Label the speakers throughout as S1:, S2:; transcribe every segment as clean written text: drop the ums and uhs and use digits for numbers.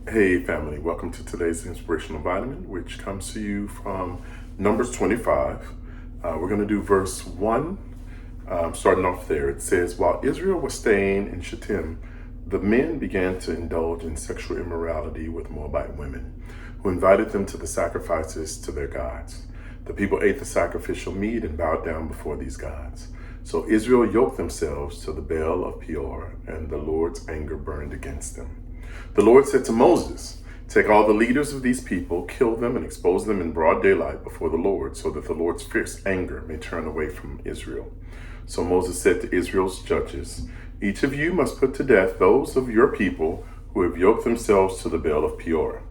S1: Hey family, welcome to today's Inspirational Vitamin, which comes to you from Numbers 25. We're going to do verse 1, starting off there. It says, while Israel was staying in Shittim, the men began to indulge in sexual immorality with Moabite women, who invited them to the sacrifices to their gods. The people ate the sacrificial meat and bowed down before these gods. So Israel yoked themselves to the Baal of Peor, and the Lord's anger burned against them. The Lord said to Moses, take all the leaders of these people, kill them, and expose them in broad daylight before the Lord, so that the Lord's fierce anger may turn away from Israel. So Moses said to Israel's judges, each of you must put to death those of your people who have yoked themselves to the Baal of Peor.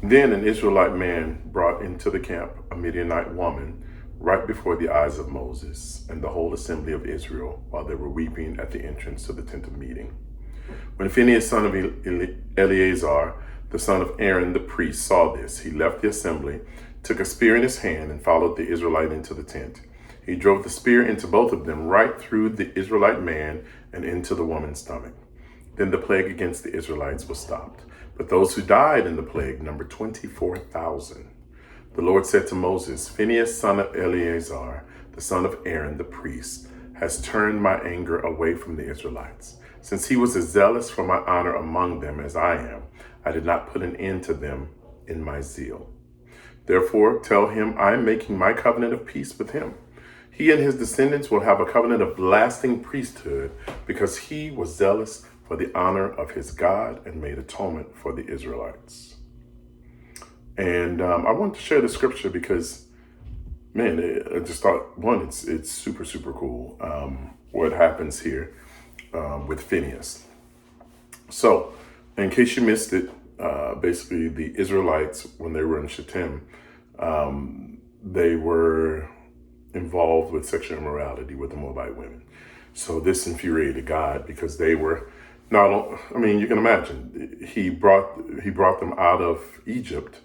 S1: Then an Israelite man brought into the camp a Midianite woman right before the eyes of Moses and the whole assembly of Israel, while they were weeping at the entrance to the tent of meeting. When Phinehas, son of Eleazar, the son of Aaron the priest, saw this, he left the assembly, took a spear in his hand, and followed the Israelite into the tent. He drove the spear into both of them, right through the Israelite man and into the woman's stomach. Then the plague against the Israelites was stopped. But those who died in the plague numbered 24,000. The Lord said to Moses, Phinehas, son of Eleazar, the son of Aaron the priest, has turned my anger away from the Israelites. Since he was as zealous for my honor among them as I am, I did not put an end to them in my zeal. Therefore, tell him I am making my covenant of peace with him. He and his descendants will have a covenant of lasting priesthood, because he was zealous for the honor of his God and made atonement for the Israelites. And I want to share the scripture because, man, I just thought, one, it's super, super cool what happens here with Phinehas. So, in case you missed it, basically the Israelites, when they were in Shittim, they were involved with sexual immorality with the Moabite women. So this infuriated God because they were not, I mean, you can imagine, he brought them out of Egypt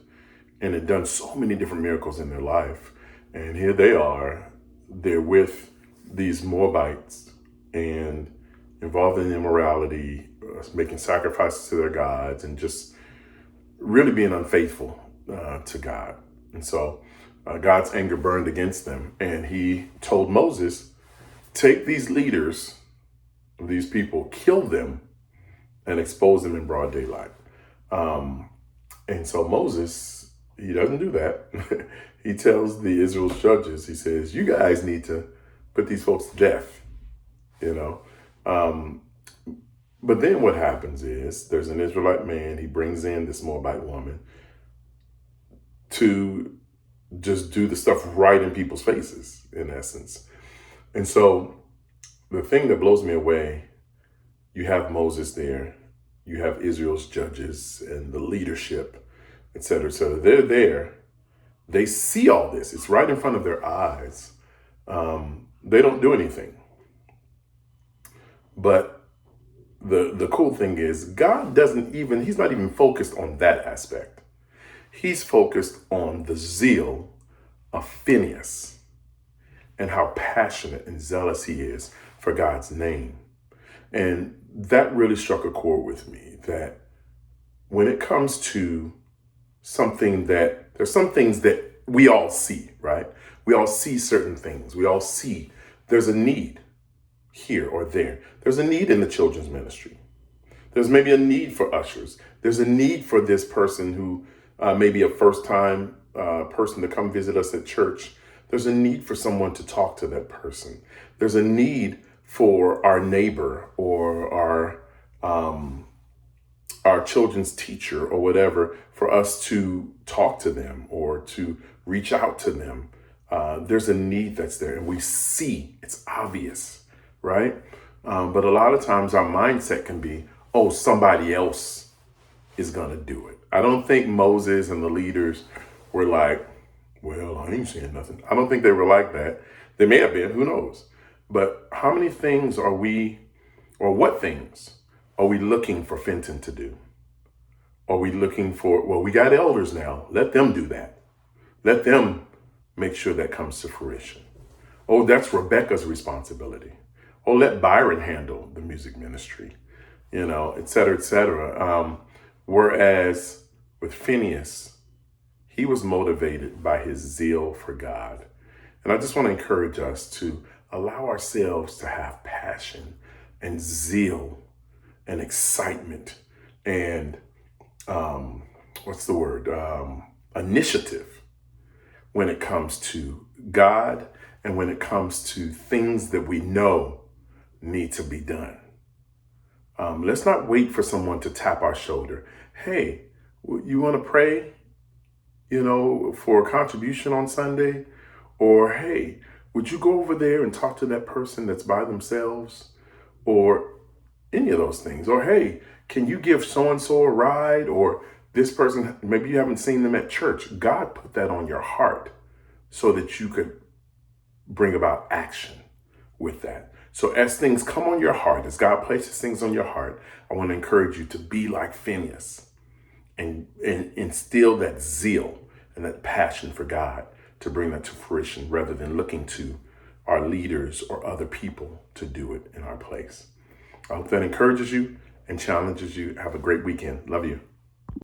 S1: and had done so many different miracles in their life. And here they are, they're with these Moabites and involved in immorality, making sacrifices to their gods, and just really being unfaithful to God. And so God's anger burned against them. And he told Moses, take these leaders of these people, kill them, and expose them in broad daylight. And so Moses, he doesn't do that. He tells the Israel's judges, he says, you guys need to put these folks to death, you know. But then what happens is there's an Israelite man, he brings in this Moabite woman to just do the stuff right in people's faces, in essence. And so the thing that blows me away, you have Moses there, you have Israel's judges and the leadership, et cetera, et cetera. They're there. They see all this. It's right in front of their eyes. They don't do anything. But the cool thing is God he's not even focused on that aspect. He's focused on the zeal of Phinehas and how passionate and zealous he is for God's name. And that really struck a chord with me, that when it comes to there's some things that we all see, right? We all see certain things. We all see there's a need here or there. There's a need in the children's ministry. There's maybe a need for ushers. There's a need for this person who may be a first-time person to come visit us at church. There's a need for someone to talk to that person. There's a need for our neighbor or our children's teacher or whatever, for us to talk to them or to reach out to them. There's a need that's there, and we see, it's obvious, right? But a lot of times our mindset can be, oh, somebody else is going to do it. I don't think Moses and the leaders were like, well, I ain't saying nothing. I don't think they were like that. They may have been, who knows? But how many things what things are we looking for Fenton to do? Are we looking for, well, we got elders now. Let them do that. Let them make sure that comes to fruition. Oh, that's Rebecca's responsibility. Oh, let Byron handle the music ministry, et cetera, et cetera. Whereas with Phineas, he was motivated by his zeal for God. And I just want to encourage us to allow ourselves to have passion and zeal and excitement and what's the word? Initiative when it comes to God and when it comes to things that we know need to be done. Let's not wait for someone to tap our shoulder. Hey, you want to pray, for a contribution on Sunday? Or, hey, would you go over there and talk to that person that's by themselves? Or any of those things. Or, hey, can you give so-and-so a ride? Or this person, maybe you haven't seen them at church. God put that on your heart so that you could bring about action with that. So as things come on your heart, as God places things on your heart, I want to encourage you to be like Phineas and instill that zeal and that passion for God to bring that to fruition rather than looking to our leaders or other people to do it in our place. I hope that encourages you and challenges you. Have a great weekend. Love you.